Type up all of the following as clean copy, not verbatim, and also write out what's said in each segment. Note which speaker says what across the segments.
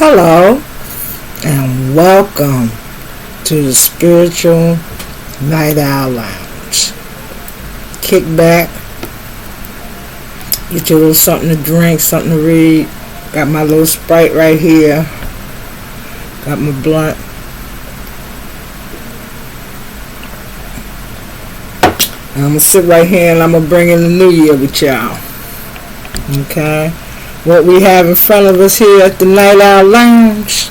Speaker 1: Hello and welcome to the Spiritual Night Owl Lounge. Kick back, get your little something to drink, something to read. Got my little Sprite right here. Got my blunt. And I'm going to sit right here and I'm going to bring in the new year with y'all. Okay? What we have in front of us here at the Night Owl Lounge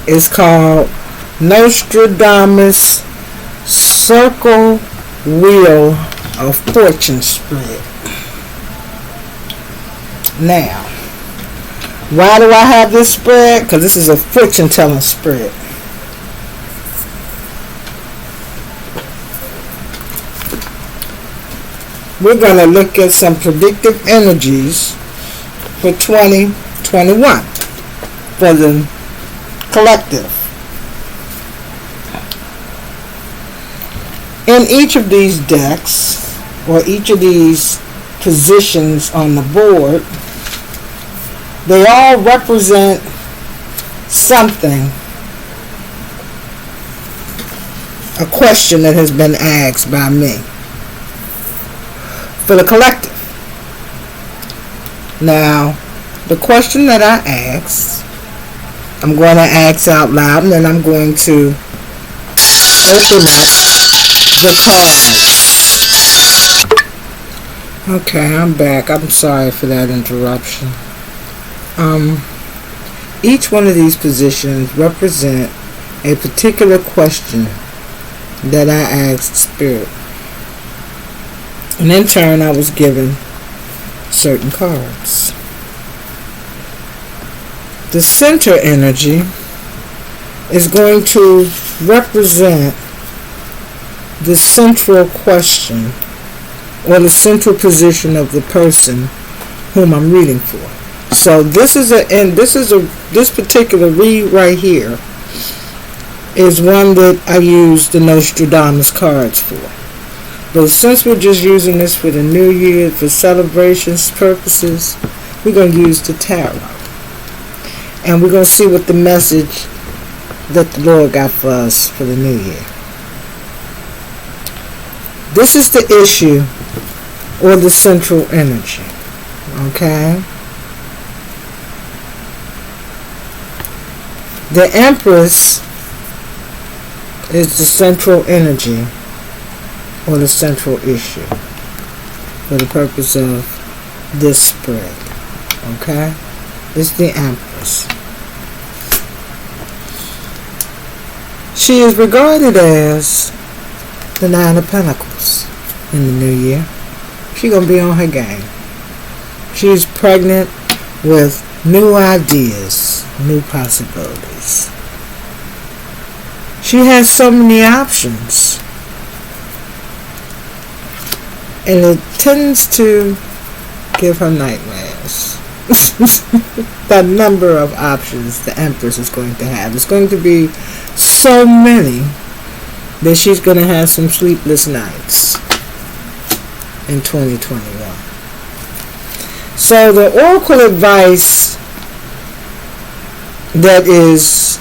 Speaker 1: is called Nostradamus Circle Wheel of Fortune Spread. Now, why do I have this spread? Because this is a fortune telling spread. We're going to look at some predictive energies for 2021 for the collective. In each of these decks, or each of these positions on the board, they all represent something, a question that has been asked by me for the collective. Now, the question that I asked, I'm going to ask out loud, and then I'm going to open up the cards. Okay, I'm back. I'm sorry for that interruption. Each one of these positions represent a particular question that I asked Spirit. And in turn, I was given certain cards. The center energy is going to represent the central question or the central position of the person whom I'm reading for. So this particular read right here is one that I use the Nostradamus cards for. But since we're just using this for the new year, for celebrations purposes, we're going to use the tarot. And we're going to see what the message that the Lord got for us for the new year. This is the issue or the central energy. Okay? The Empress is the central energy or the central issue for the purpose of this spread. Okay? It's the Empress. She is regarded as the Nine of Pentacles in the new year. She's going to be on her game. She's pregnant with new ideas, new possibilities. She has so many options. And it tends to give her nightmares. The number of options the Empress is going to have. It's going to be so many that she's going to have some sleepless nights in 2021. So the oracle advice that is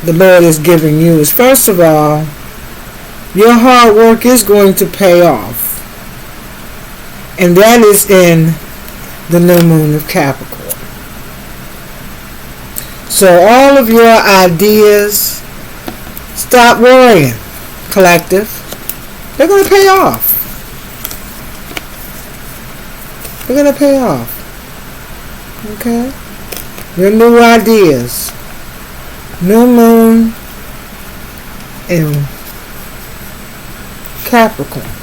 Speaker 1: the Lord is giving you is, first of all, your hard work is going to pay off. And that is in the new moon of Capricorn. So all of your ideas, stop worrying, collective. They're going to pay off. They're going to pay off. Okay? Your new ideas. New moon in Capricorn.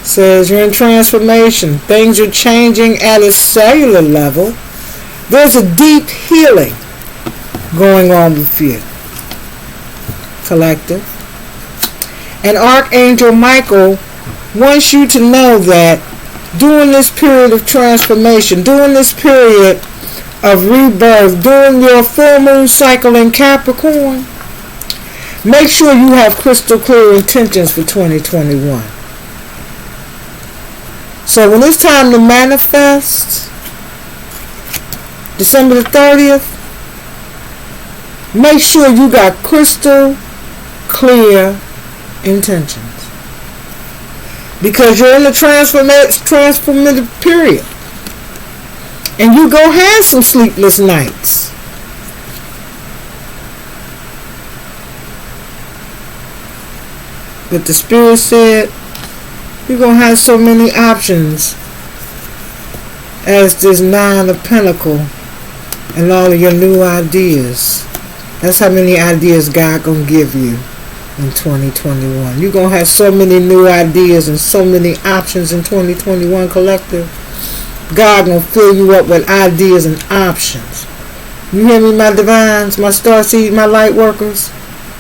Speaker 1: Says you're in transformation. Things are changing at a cellular level. There's a deep healing going on with you, collective. And Archangel Michael wants you to know that during this period of transformation, during this period of rebirth, during your full moon cycle in Capricorn, make sure you have crystal clear intentions for 2021. So when it's time to manifest, December the 30th, make sure you got crystal clear intentions. Because you're in the transformative period. And you go have some sleepless nights. But the Spirit said, you're going to have so many options as this 9 of Pentacles and all of your new ideas. That's how many ideas God going to give you in 2021. You're going to have so many new ideas and so many options in 2021, collective. God going to fill you up with ideas and options. You hear me, my divines, my starseeds, my light workers?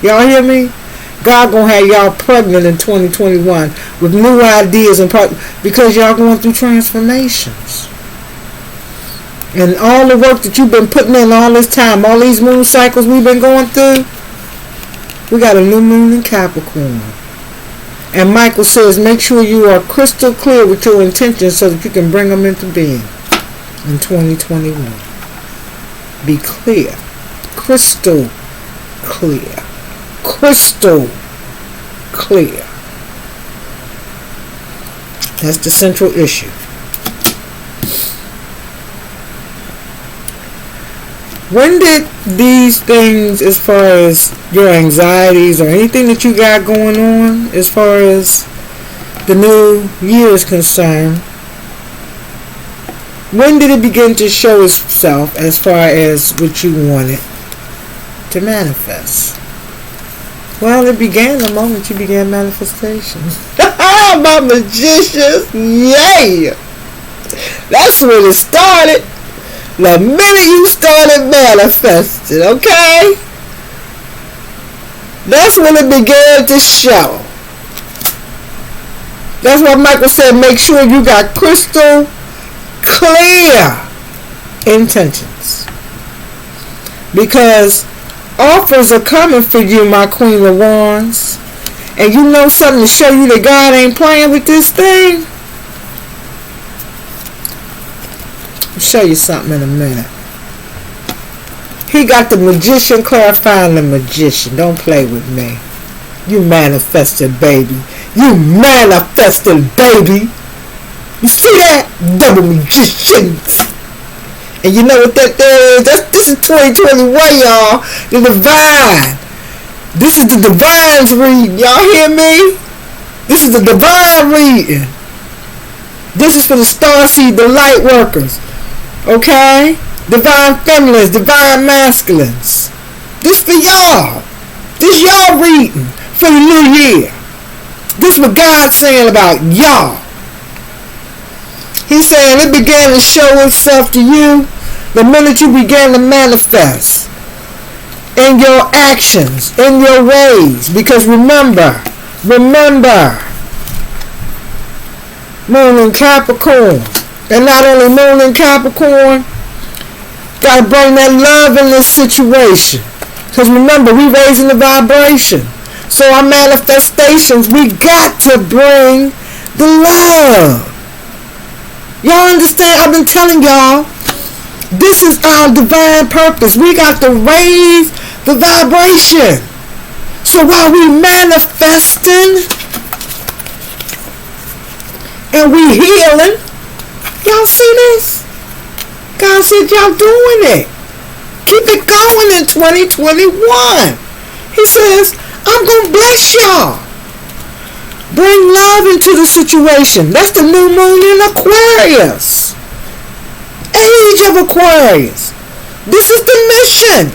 Speaker 1: Y'all hear me? God going to have y'all pregnant in 2021 with new ideas and because y'all going through transformations. And all the work that you've been putting in all this time, all these moon cycles we've been going through, we got a new moon in Capricorn. And Michael says, make sure you are crystal clear with your intentions so that you can bring them into being in 2021. Be clear. Crystal clear. Crystal clear. That's the central issue. When did these things, as far as your anxieties or anything that you got going on, as far as the new year is concerned, when did it begin to show itself as far as what you wanted to manifest? Well, it began the moment you began manifestation. My magicians, yay! That's when it started. The minute you started manifesting, okay? That's when it began to show. That's why Michael said, make sure you got crystal clear intentions. Because offers are coming for you, my Queen of Wands. And you know something to show you that God ain't playing with this thing? I'll show you something in a minute. He got the magician clarifying the magician. Don't play with me. You manifested, baby. You manifested, baby. You see that? Double magicians. And you know what that is? This is 2021, y'all. The divine. This is the divine's reading. Y'all hear me? This is the divine reading. This is for the starseed, the light workers. Okay? Divine feminines, divine masculines. This for y'all. This y'all reading for the new year. This what God's saying about y'all. He's saying it began to show itself to you the minute you began to manifest in your actions, in your ways. Because remember, Moon in Capricorn. And not only Moon in Capricorn, got to bring that love in this situation. Because remember, we raising the vibration. So our manifestations, we got to bring the love. Y'all understand? I've been telling y'all, this is our divine purpose. We got to raise the vibration. So while we manifesting and we healing, y'all see this? God said y'all doing it. Keep it going in 2021. He says, I'm going to bless y'all. Bring love into the situation. That's the new moon in Aquarius. Age of Aquarius. This is the mission.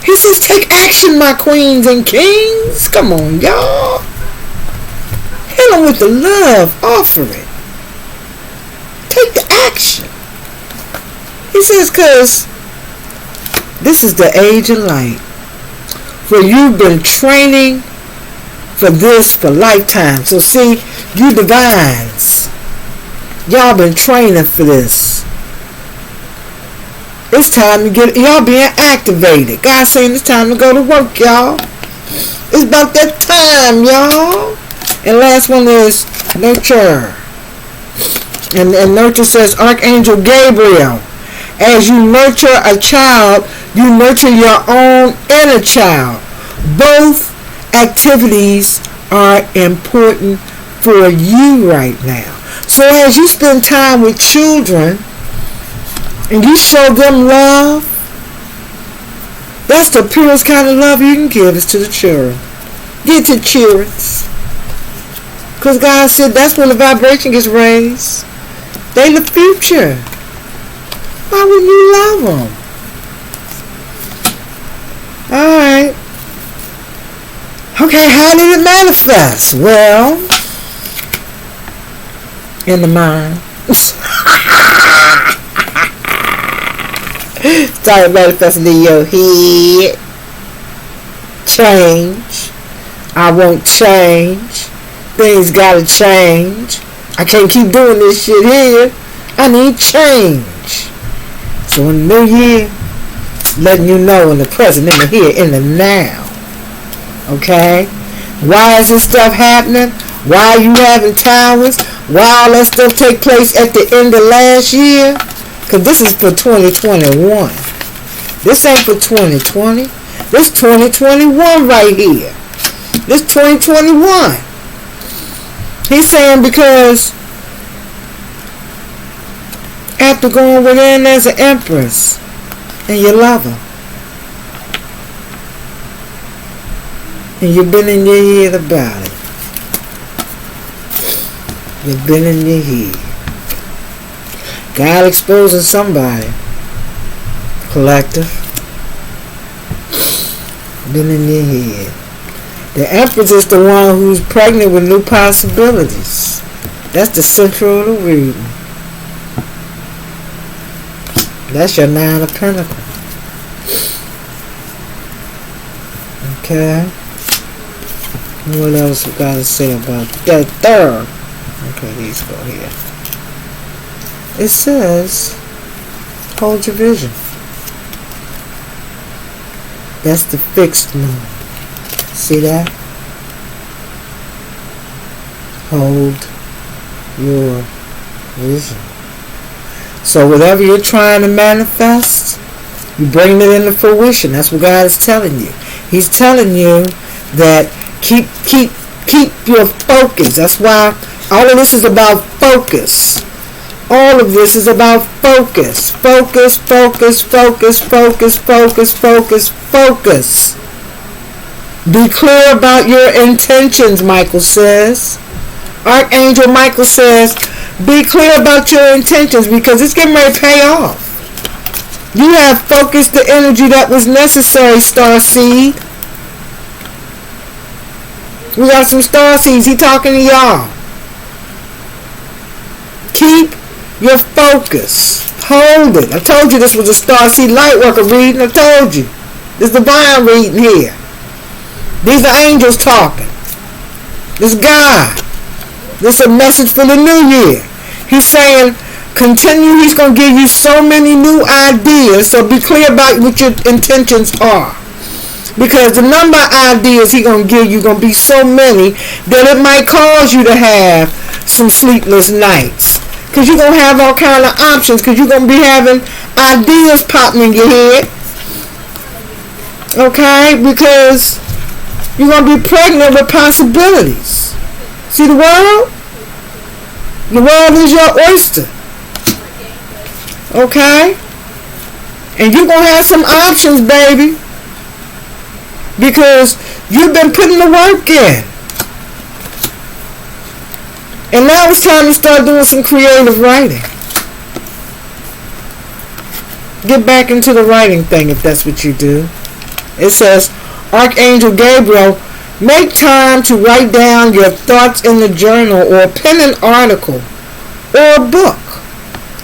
Speaker 1: He says, take action, my queens and kings. Come on, y'all. Hit them with the love. Offer it. Take the action. He says, because this is the age of light. Where you've been training for this for lifetime. So see, you divines, y'all been training for this. It's time to get y'all being activated. God's saying it's time to go to work, y'all. It's about that time, y'all. And last one is nurture. And nurture says, Archangel Gabriel, as you nurture a child, you nurture your own inner child. Both activities are important for you right now. So as you spend time with children and you show them love, that's the purest kind of love you can give is to the children. Get to children. Because God said that's when the vibration gets raised. They the future. Why would you love them? Alright. Okay, how did it manifest? Well, in the mind. Started manifesting in your head. Change. I won't change. Things gotta change. I can't keep doing this shit here. I need change. So in the new year, letting you know in the present, in the here, in the now. Okay? Why is this stuff happening? Why are you having towers? Why all that stuff take place at the end of last year? Because this is for 2021. This ain't for 2020. This 2021 right here. This 2021. He's saying because after going within as an empress and you love her, and you've been in your head about it. You've been in your head. God exposing somebody. Collective. Been in your head. The Empress is the one who's pregnant with new possibilities. That's the central of the reading. That's your 9 of Pentacles. Okay. What else we got to say about that third? Okay, these go here. It says, hold your vision. That's the fixed moon. See that? Hold your vision. So whatever you're trying to manifest, you bring it into fruition. That's what God is telling you. He's telling you that keep your focus. That's why all of this is about focus. All of this is about focus. Focus, focus, focus, focus, focus, focus, focus. Be clear about your intentions, Michael says. Archangel Michael says, be clear about your intentions because it's getting ready to pay off. You have focused the energy that was necessary, starseed. We got some starseeds. He talking to y'all. Keep your focus. Hold it. I told you this was a starseed lightworker reading. I told you. This divine reading here. These are angels talking. This God. This is a message for the new year. He's saying, continue. He's going to give you so many new ideas. So be clear about what your intentions are. Because the number of ideas he's going to give you going to be so many that it might cause you to have some sleepless nights. Because you're going to have all kind of options. Because you're going to be having ideas popping in your head. Okay? Because you're going to be pregnant with possibilities. See the world? The world is your oyster. Okay? And you're going to have some options, baby. Because you've been putting the work in. And now it's time to start doing some creative writing. Get back into the writing thing if that's what you do. It says, Archangel Gabriel, make time to write down your thoughts in the journal or pen an article or a book.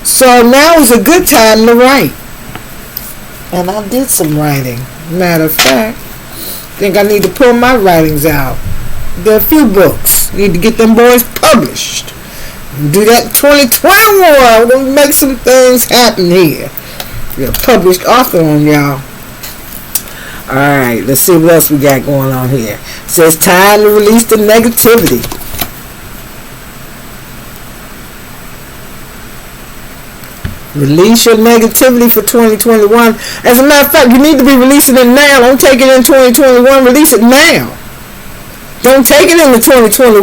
Speaker 1: So now is a good time to write. And I did some writing. Matter of fact, I think I need to pull my writings out. There are a few books. Need to get them boys published. Do that 2021. We'll make some things happen here. You're a published author on y'all. Alright, let's see what else we got going on here. It says time to release the negativity. Release your negativity for 2021. As a matter of fact, you need to be releasing it now. Don't take it in 2021. Release it now. Don't take it into 2021.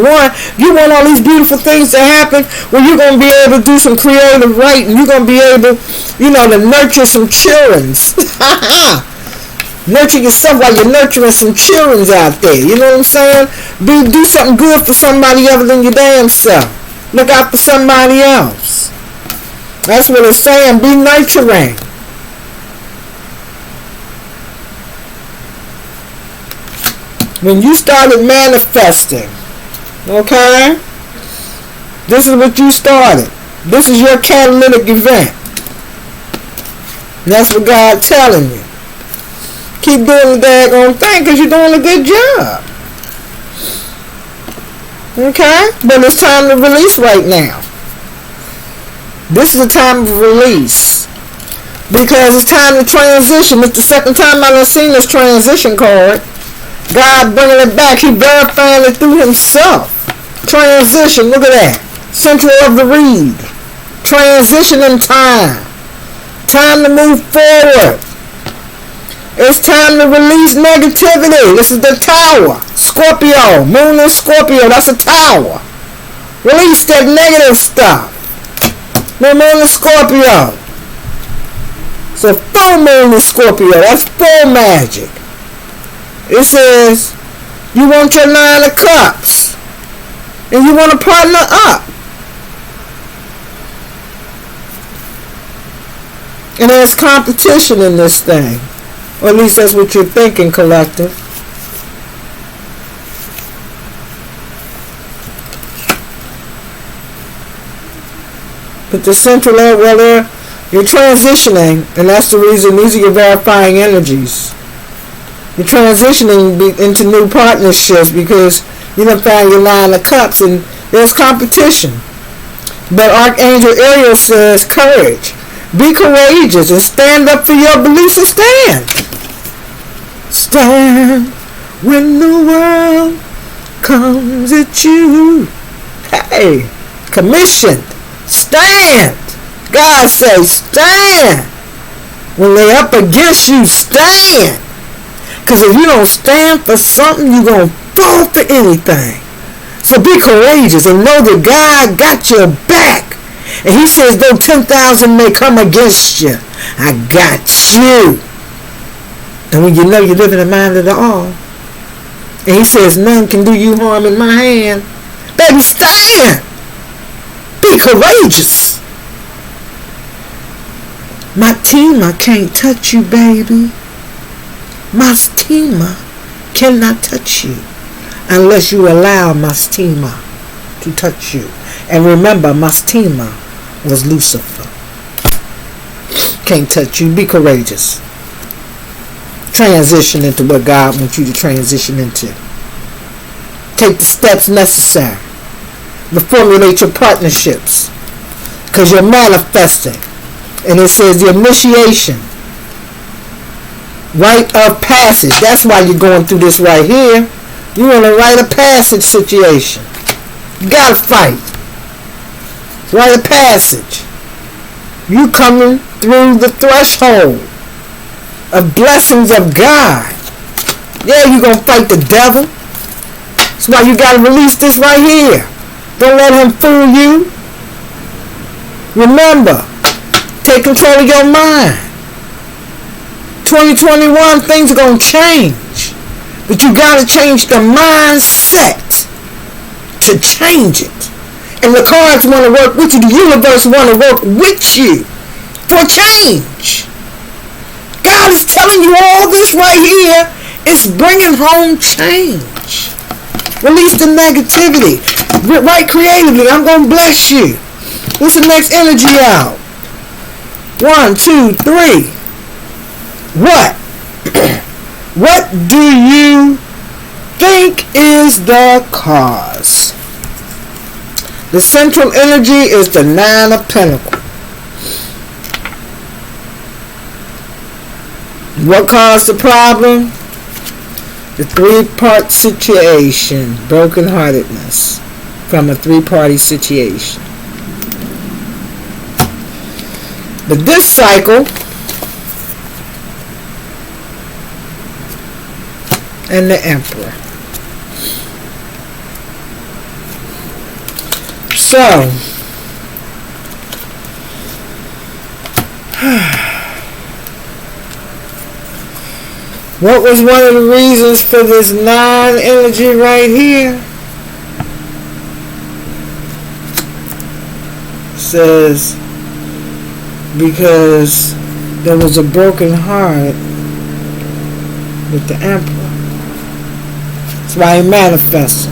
Speaker 1: You want all these beautiful things to happen where you're going to be able to do some creative writing. You're going to be able, to nurture some childrens. Nurture yourself while you're nurturing some childrens out there. You know what I'm saying? Do something good for somebody other than your damn self. Look out for somebody else. That's what it's saying. Be nurturing. When you started manifesting, okay? This is what you started. This is your catalytic event. And that's what God's telling you. Keep doing the daggone thing because you're doing a good job. Okay? But it's time to release right now. This is a time of release. Because it's time to transition. It's the second time I've seen this transition card. God bringing it back. He verifying it through himself. Transition. Look at that. Central of the reed. Transition in time. Time to move forward. It's time to release negativity. This is the tower. Scorpio. Moon is Scorpio. That's a tower. Release that negative stuff. The moon is Scorpio. So full moon is Scorpio. That's full magic. It says you want your 9 of cups. And you want to partner up. And there's competition in this thing. Or at least that's what you're thinking, collective. But the central air, you're transitioning, and that's the reason these are your verifying energies. You're transitioning into new partnerships because you done found your 9 of cups, and there's competition. But Archangel Ariel says, courage. Be courageous and stand up for your beliefs and stand. Stand when the world comes at you. Hey, commissioned. Stand. God says stand. When they're up against you, stand. Because if you don't stand for something, you're going to fall for anything. So be courageous and know that God got your back. And he says, though 10,000 may come against you, I got you. And when you know you live in the mind of the all, and he says, none can do you harm in my hand, baby, stand. Be courageous. Matima can't touch you, baby. Mastima cannot touch you unless you allow Mastima to touch you. And remember, Mastima was Lucifer. Can't touch you. Be courageous. Transition into what God wants you to transition into. Take the steps necessary to formulate your partnerships, because you're manifesting. And it says the initiation, rite of passage. That's why you're going through this right here. You're in a rite of passage situation. You gotta fight. Rite of passage. You coming through the threshold of blessings of God. Yeah, you're gonna fight the devil. That's why you gotta release this right here. Don't let him fool you. Remember, take control of your mind. 2021, things are gonna change. But you gotta change the mindset to change it. And the cards want to work with you. The universe want to work with you for change. God is telling you all this right here. It's bringing home change. Release the negativity. Write creatively. I'm going to bless you. What's the next energy out? 1, 2, 3. What? What do you think is the cause? The central energy is the 9 of Pentacles. What caused the problem? The 3-part situation. Brokenheartedness from a 3-party situation. But this cycle and the Emperor. So, what was one of the reasons for this 9 energy right here? Says because there was a broken heart with the Emperor. That's why he manifested.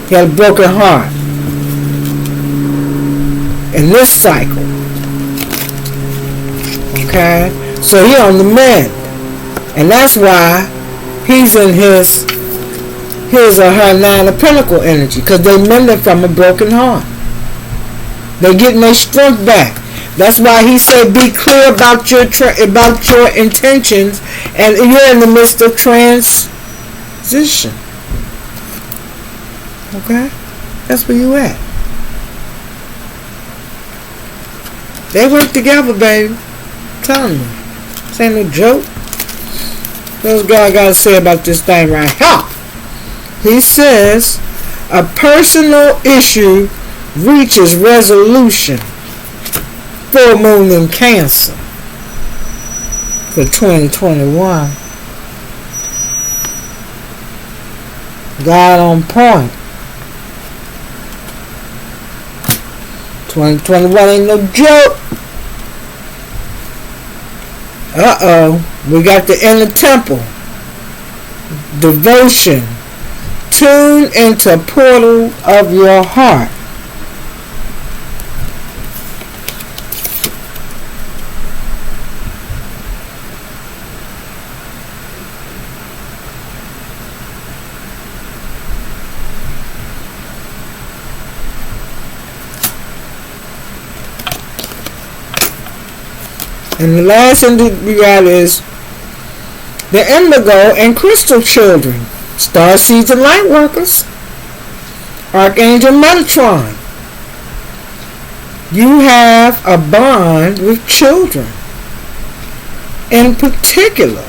Speaker 1: He had a broken heart in this cycle. Okay? So he on the mend. And that's why he's in his or her 9 of Pentacle energy. Because they mended from a broken heart. They're getting their strength back. That's why he said be clear about your intentions, and you're in the midst of transition. Okay? That's where you at. They work together, baby. I'm telling you. This ain't no joke. What's God got to say about this thing right here? He says a personal issue reaches resolution. Full moon in Cancer for 2021. God on point. 2021 ain't no joke. We got the inner temple. Devotion. Tune into portal of your heart. And the last thing we got is the indigo and crystal children, starseeds and light workers, Archangel Metatron. You have a bond with children in particular,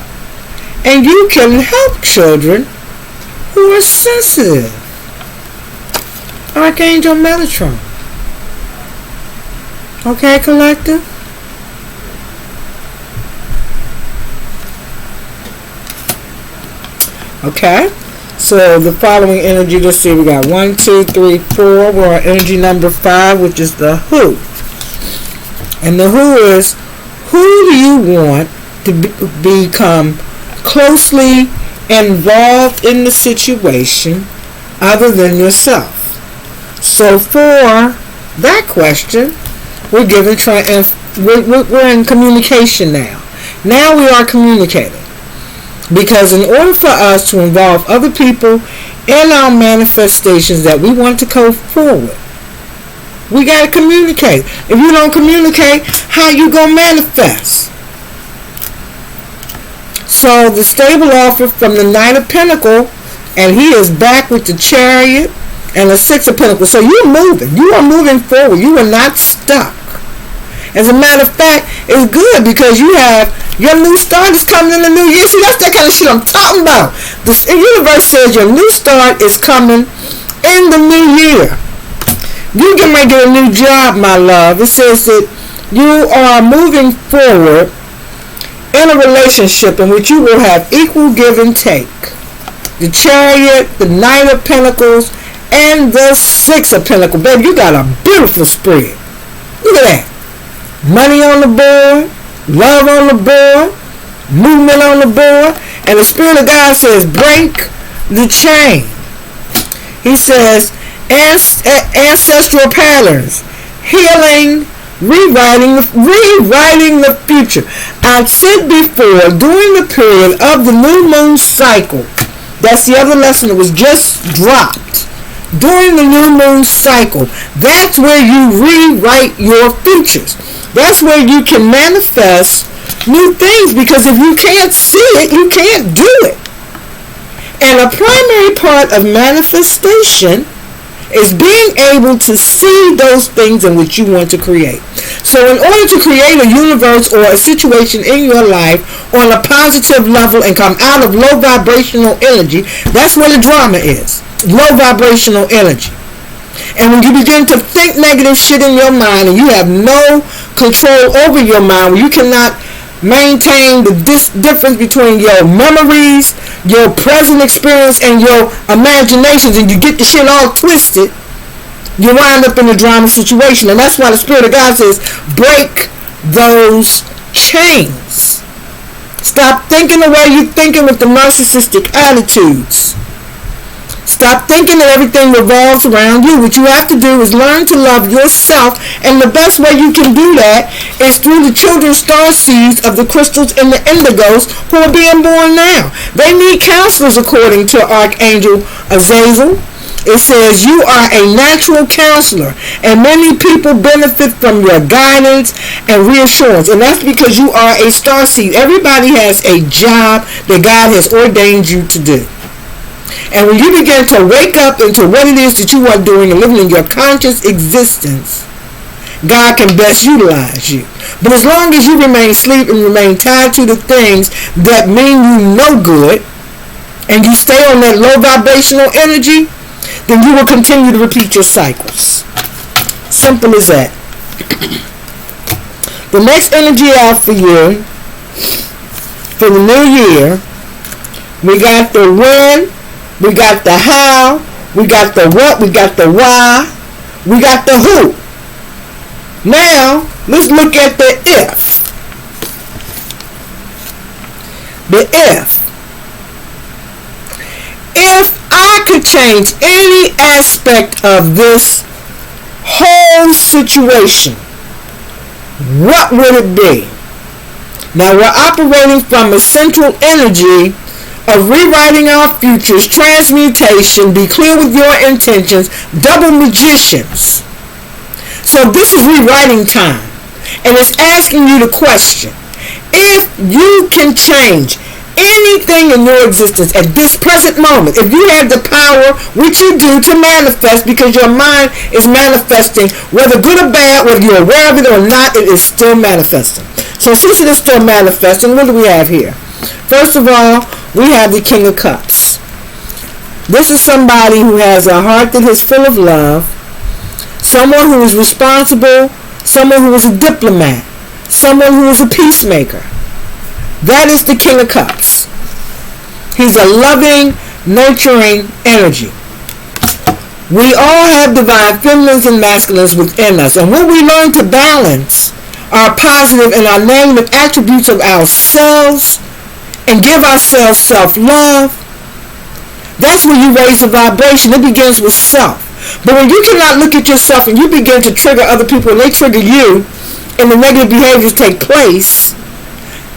Speaker 1: and you can help children who are sensitive. Archangel Metatron. Okay, collective? Okay, so the following energy, let's see, we got 1, 2, 3, 4. We're on energy number 5, which is the who. And the who is, who do you want to become closely involved in the situation other than yourself? So for that question, we're in communication now. Now we are communicating. Because in order for us to involve other people in our manifestations that we want to go forward, we got to communicate. If you don't communicate, how you going to manifest? So the stable offer from the Knight of Pentacles, and he is back with the Chariot and the Six of Pentacles. So you're moving. You are moving forward. You are not stuck. As a matter of fact, it's good because you have your new start is coming in the new year. See, that's that kind of shit I'm talking about. The universe says your new start is coming in the new year. You might get a new job, my love. It says that you are moving forward in a relationship in which you will have equal give and take. The Chariot, the Knight of Pentacles, and the Six of Pentacles. Baby, you got a beautiful spread. Look at that. Money on the board, love on the board, movement on the board, and the Spirit of God says, break the chain. He says, ancestral patterns, healing, rewriting the future. I said before, during the period of the new moon cycle, that's the other lesson that was just dropped. During the new moon cycle, that's where you rewrite your futures. That's where you can manifest new things, because if you can't see it, you can't do it. And a primary part of manifestation is being able to see those things in which you want to create. So in order to create a universe or a situation in your life on a positive level and come out of low vibrational energy, that's where the drama is. Low vibrational energy. And when you begin to think negative shit in your mind and you have no control over your mind, you cannot maintain the difference between your memories, your present experience, and your imaginations, and you get the shit all twisted, you wind up in a drama situation. And that's why the Spirit of God says, break those chains. Stop thinking the way you're thinking with the narcissistic attitudes. Stop thinking that everything revolves around you. What you have to do is learn to love yourself, and the best way you can do that is through the children's starseeds of the crystals and the indigos who are being born now. They need counselors, according to Archangel Azazel. It says you are a natural counselor, and many people benefit from your guidance and reassurance, and that's because you are a starseed. Everybody has a job that God has ordained you to do. And when you begin to wake up into what it is that you are doing and living in your conscious existence, God can best utilize you. But as long as you remain asleep and remain tied to the things that mean you no good, and you stay on that low vibrational energy, then you will continue to repeat your cycles. Simple as that. The next energy out for you, for the new year, we got the when, we got the how, we got the what, we got the why, we got the who. Now, let's look at the if. The if. If I could change any aspect of this whole situation, what would it be? Now we're operating from a central energy of rewriting our futures, transmutation, be clear with your intentions, double magicians. So this is rewriting time, and it's asking you the question, if you can change anything in your existence at this present moment, if you have the power, which you do, to manifest, because your mind is manifesting, whether good or bad, whether you're aware of it or not, it is still manifesting. So since it is still manifesting, what do we have here? First of all, we have the King of Cups. This is somebody who has a heart that is full of love, someone who is responsible, someone who is a diplomat, someone who is a peacemaker. That is the King of Cups. He's a loving, nurturing energy. We all have divine feminines and masculines within us. And when we learn to balance our positive and our negative attributes of ourselves and give ourselves self-love, that's when you raise the vibration. It begins with self. But when you cannot look at yourself and you begin to trigger other people and they trigger you and the negative behaviors take place,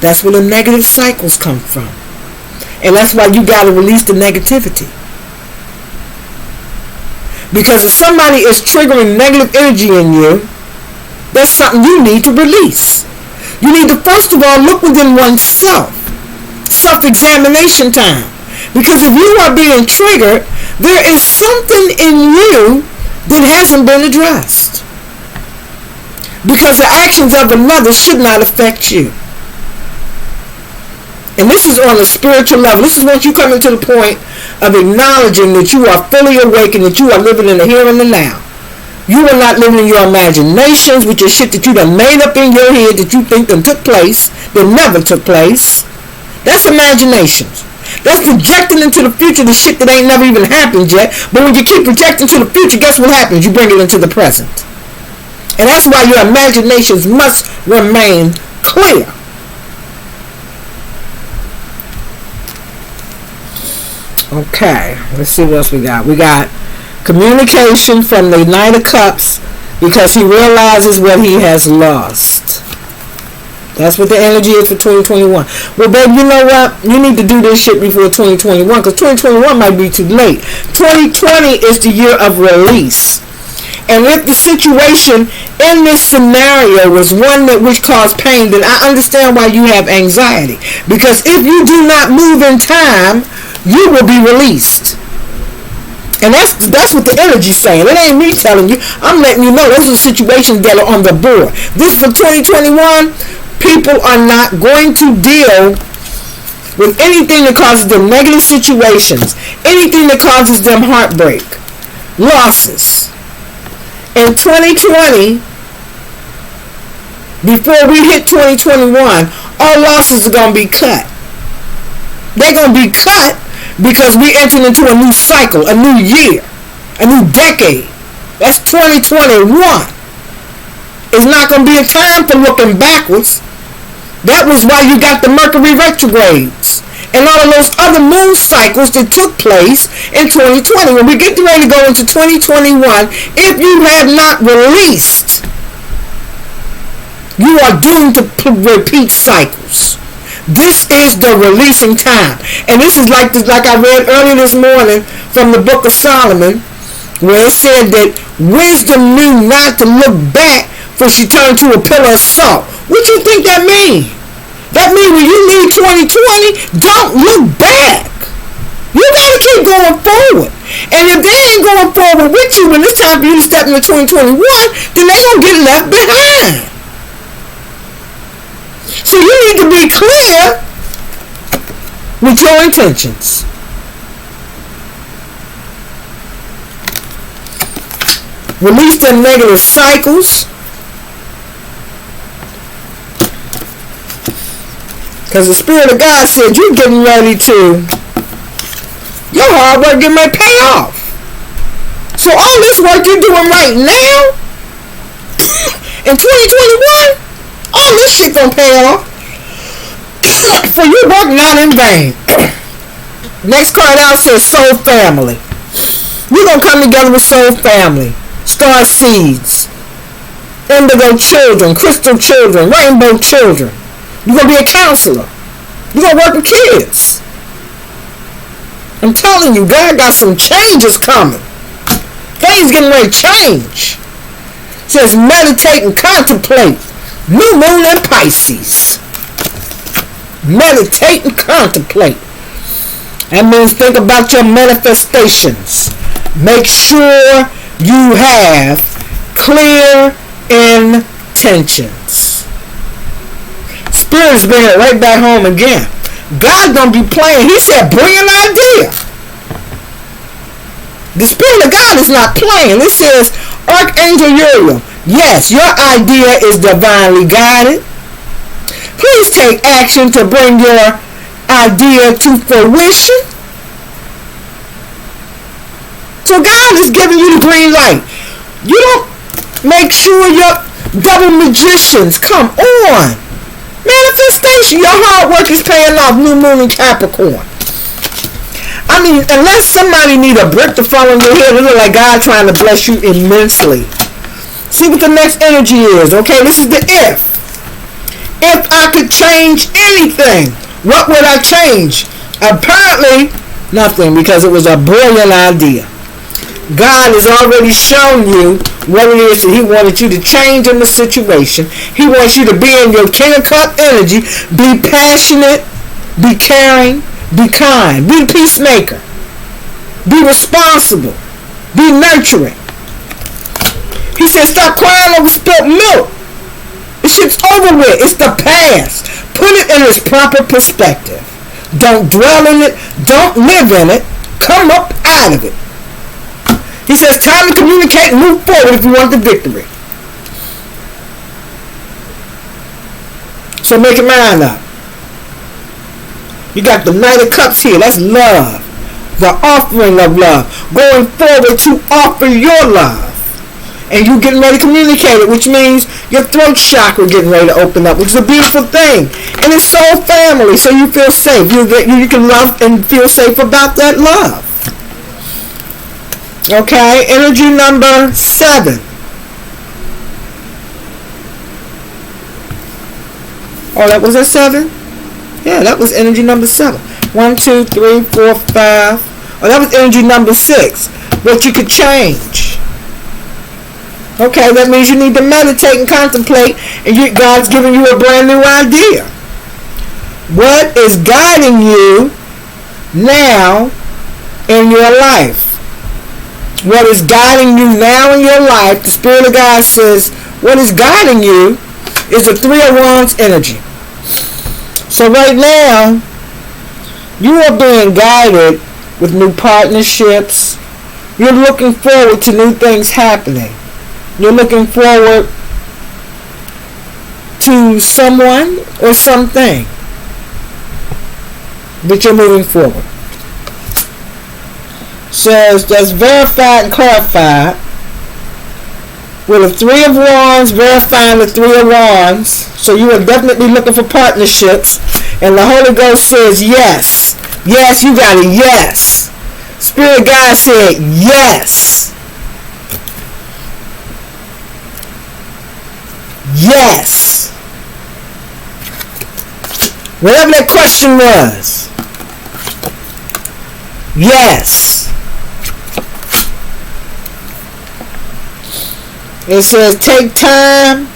Speaker 1: that's where the negative cycles come from. And that's why you got to release the negativity. Because if somebody is triggering negative energy in you, that's something you need to release. You need to first of all look within oneself. Self-examination time. Because if you are being triggered, there is something in you that hasn't been addressed. Because the actions of another should not affect you. And this is on a spiritual level. This is once you come into the point of acknowledging that you are fully awake and that you are living in the here and the now. You are not living in your imaginations with your shit that you done made up in your head that you think that took place, that never took place. That's imaginations. That's projecting into the future the shit that ain't never even happened yet. But when you keep projecting to the future, guess what happens? You bring it into the present. And that's why your imaginations must remain clear. Okay, let's see what else we got. We got communication from the Knight of Cups because he realizes what he has lost. That's what the energy is for 2021. Well, baby, you know what? You need to do this shit before 2021 because 2021 might be too late. 2020 is the year of release. And if the situation in this scenario was one that which caused pain, then I understand why you have anxiety. Because if you do not move in time, you will be released. And that's what the energy's saying. It ain't me telling you. I'm letting you know those are situations that are on the board. This for 2021, people are not going to deal with anything that causes them negative situations, anything that causes them heartbreak, losses. In 2020, before we hit 2021, all losses are going to be cut. They're going to be cut because we entered into a new cycle, a new year, a new decade. That's 2021. It's not going to be a time for looking backwards. That was why you got the Mercury retrogrades and all of those other moon cycles that took place in 2020. When we get ready to go into 2021, if you have not released, you are doomed to repeat cycles. This is the releasing time. And this is like I read earlier this morning from the book of Solomon, where it said that wisdom knew not to look back, for she turned to a pillar of salt. What you think that means? That means when you leave 2020, don't look back. You gotta keep going forward. And if they ain't going forward with you when it's time for you to step into 2021, then they're gonna get left behind. So you need to be clear with your intentions. Release them negative cycles. Because the Spirit of God said you're getting ready to, your hard work getting ready to pay off. So all this work you're doing right now, in 2021, all this shit gonna pay off. For you work not in vain. Next card out says soul family. We're gonna come together with soul family. Starseeds. Indigo children. Crystal children. Rainbow children. You're gonna be a counselor. You're gonna work with kids. I'm telling you, God got some changes coming. Things getting ready to change. It says meditate and contemplate. New moon in Pisces. Meditate and contemplate. That means think about your manifestations. Make sure you have clear intentions. Spirit's bringing it right back home again. God's gonna be playing. He said, bring an idea. The Spirit of God is not playing. It says, Archangel Uriel, yes, your idea is divinely guided. Please take action to bring your idea to fruition. So God is giving you the green light. You don't make sure your double magicians come on. Manifestation. Your hard work is paying off. New moon in Capricorn. I mean, unless somebody need a brick to fall on your head, it look like God trying to bless you immensely. See what the next energy is. Okay, this is the if. If I could change anything, what would I change? Apparently, nothing, because it was a brilliant idea. God has already shown you what it is that He wanted you to change in the situation. He wants you to be in your King of Cup energy. Be passionate, be caring, be kind, be the peacemaker, be responsible, be nurturing. He said, stop crying over spilt milk. This shit's over with. It's the past. Put it in its proper perspective. Don't dwell in it. Don't live in it. Come up out of it. He says, time to communicate and move forward if you want the victory. So make your mind up. You got the Knight of Cups here. That's love. The offering of love. Going forward to offer your love. And you getting ready to communicate it, which means your throat chakra getting ready to open up, which is a beautiful thing. And it's soul family, so you feel safe. You can love and feel safe about that love. Okay, energy number 7. Oh, that was a 7? Yeah, that was energy number 7. 1, 2, 3, 4, 5. Oh, that was energy number 6. What you could change. Okay, that means you need to meditate and contemplate, and God's giving you a brand new idea. What is guiding you now in your life? what is guiding you now in your life, the Spirit of God says, what is guiding you is the Three of Wands energy. So right now, you are being guided with new partnerships. You're looking forward to new things happening. You're looking forward to someone or something. But you're moving forward. Says that's verified and clarified. With the Three of Wands, verifying the Three of Wands. So you are definitely looking for partnerships. And the Holy Ghost says yes. Yes, you got it. Yes. Spirit of God said yes. Yes. Whatever that question was. Yes. It says take time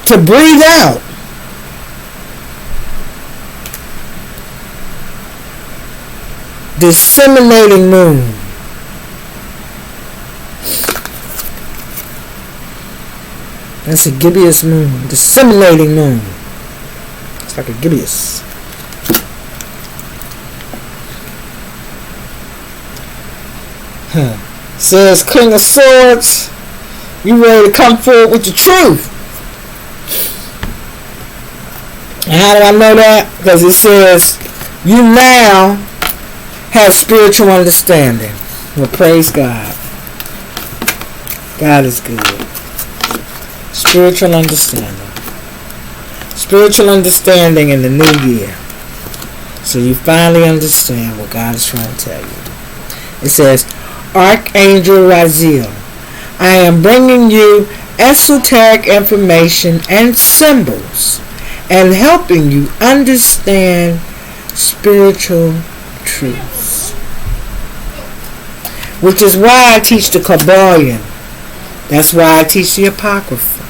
Speaker 1: to breathe out. Disseminating moon. That's a gibbous moon. Disseminating moon. It's like a gibbous. Says King of Swords. You ready to come forward with the truth. And how do I know that? Because it says you now have spiritual understanding. Well, praise God. God is good. Spiritual understanding. Spiritual understanding in the new year. So you finally understand what God is trying to tell you. It says, Archangel Raziel, I am bringing you esoteric information and symbols and helping you understand spiritual truths. Which is why I teach the Kabbalion. That's why I teach the Apocrypha.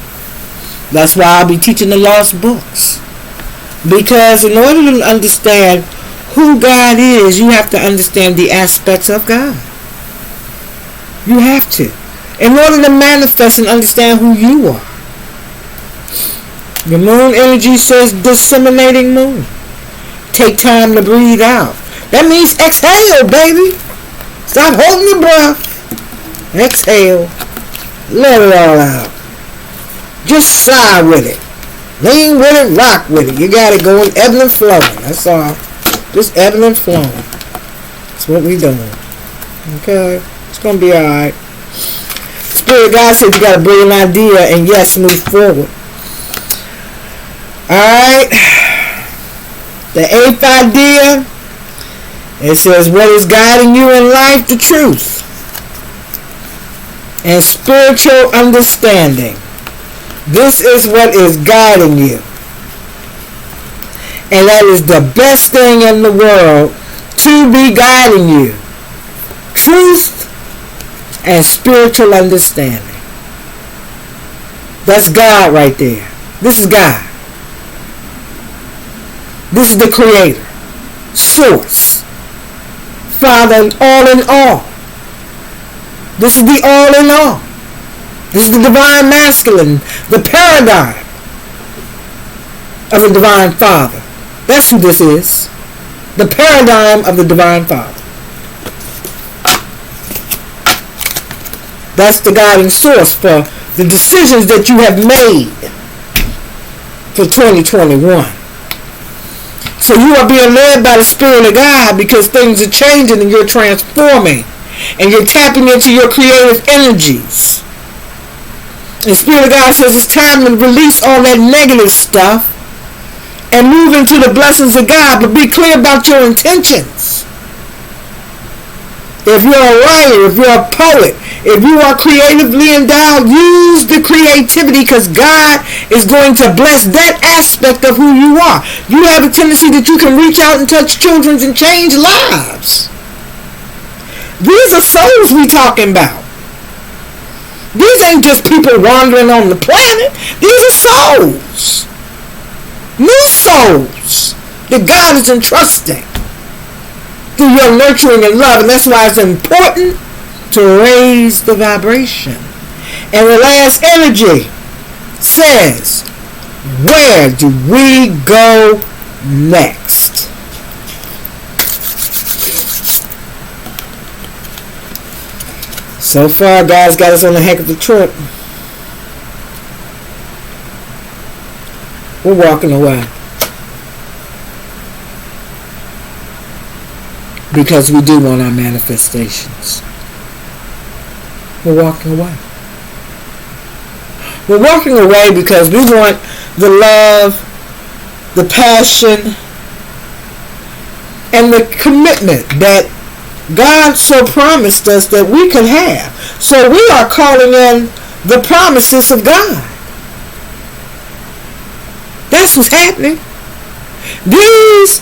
Speaker 1: That's why I'll be teaching the lost books. Because in order to understand who God is, you have to understand the aspects of God. You have to. In order to manifest and understand who you are. The moon energy says disseminating moon. Take time to breathe out. That means exhale, baby. Stop holding your breath. Exhale. Let it all out. Just sigh with it. Lean with it, rock with it. You got it going ebbing and flowing. That's all. Just ebbing and flowing. That's what we doing. Okay? It's going to be alright. Spirit God said you got to bring an idea and yes, move forward. Alright? The eighth idea, it says what is guiding you in life? The truth. And spiritual understanding. This is what is guiding you. And that is the best thing in the world to be guiding you. Truth and spiritual understanding. That's God right there. This is God. This is the Creator. Source. Father, all in all. This is the all in all. This is the divine masculine, the paradigm of the divine Father. That's who this is. The paradigm of the divine Father. That's the guiding source for the decisions that you have made for 2021. So you are being led by the Spirit of God because things are changing and you're transforming. And you're tapping into your creative energies. And the Spirit of God says it's time to release all that negative stuff and move into the blessings of God. But be clear about your intentions. If you're a writer, if you're a poet, if you are creatively endowed, use the creativity because God is going to bless that aspect of who you are. You have a tendency that you can reach out and touch children and change lives. These are souls we talking about. These ain't just people wandering on the planet. These are souls. New souls that God is entrusting through your nurturing and love. And that's why it's important to raise the vibration. And the last energy says, where do we go next? So far, God's got us on a heck of a trip. We're walking away. Because we do want our manifestations. We're walking away. We're walking away because we want the love, the passion, and the commitment that God so promised us that we could have. So we are calling in the promises of God. That's what's happening. These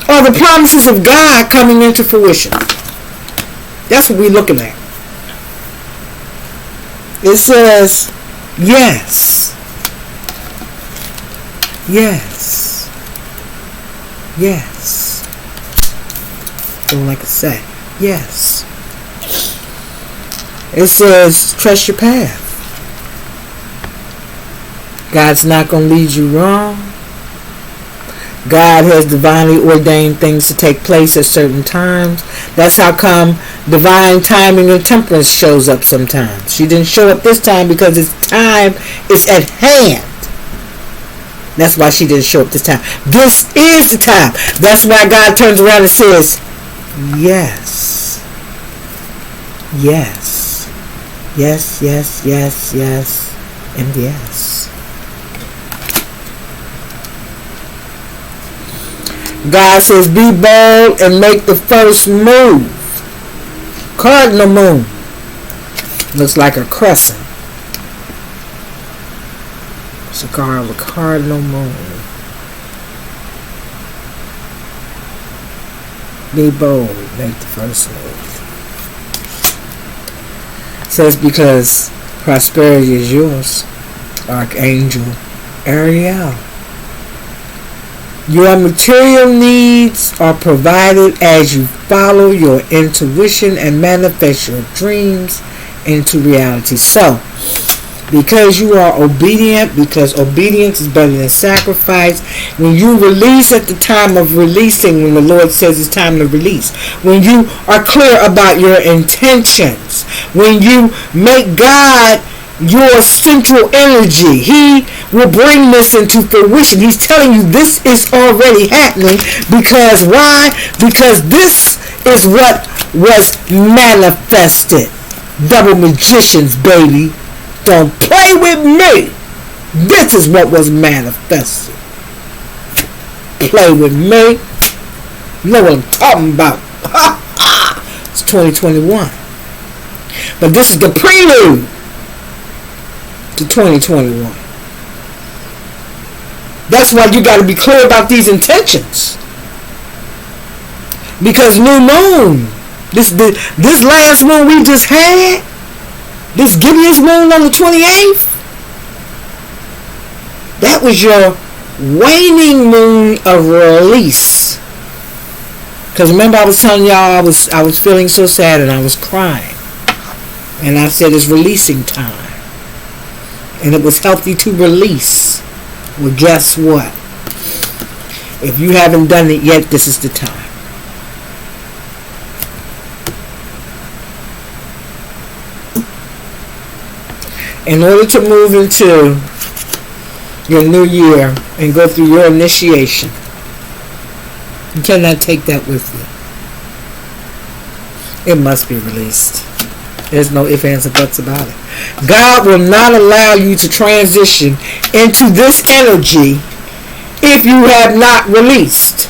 Speaker 1: are the promises of God coming into fruition. That's what we're looking at. It says, yes. Yes. Yes. Don't like to say. Yes. It says, trust your path. God's not going to lead you wrong. God has divinely ordained things to take place at certain times. That's how come divine timing and temperance shows up sometimes. She didn't show up this time because its time is at hand. That's why she didn't show up this time. This is the time. That's why God turns around and says, yes. Yes. Yes, yes, yes, yes, and yes. God says, be bold and make the first move. Cardinal moon. Looks like a crescent. It's a cardinal moon. Be bold, make the first move. It says, because prosperity is yours. Archangel Ariel. Your material needs are provided as you follow your intuition and manifest your dreams into reality. So, because you are obedient, because obedience is better than sacrifice, when you release at the time of releasing, when the Lord says it's time to release, when you are clear about your intentions, when you make God your central energy, He will bring this into fruition. He's telling you this is already happening. Because why? Because this is what was manifested. Double magicians, baby. Don't play with me. This is what was manifested. Play with me. You know what I'm talking about. It's 2021. But this is the prelude to 2021. That's why you got to be clear about these intentions. Because new moon, this last moon we just had, this Gideon's moon on the 28th, that was your waning moon of release. Because remember I was telling y'all I was feeling so sad and I was crying. And I said it's releasing time. And it was healthy to release. Well, guess what? If you haven't done it yet, this is the time. In order to move into your new year and go through your initiation, you cannot take that with you. It must be released. There's no ifs, ands, or buts about it. God will not allow you to transition into this energy if you have not released.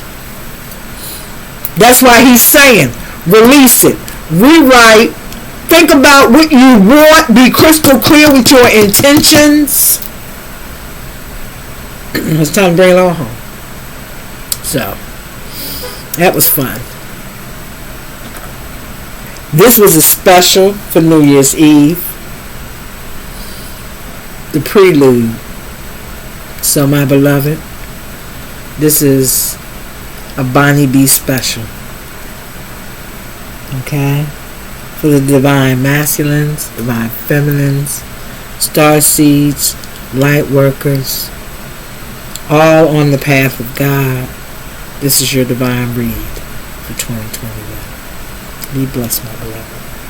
Speaker 1: That's why He's saying, release it. Rewrite. Think about what you want. Be crystal clear with your intentions. It's time to bring it all home. So, that was fun. This was a special for New Year's Eve. The prelude. So, my beloved, this is a Bonnie B special. Okay? for the divine masculines, divine feminines, star seeds, light workers, all on the path of God. This is your divine read for 2021. Be blessed, my beloved.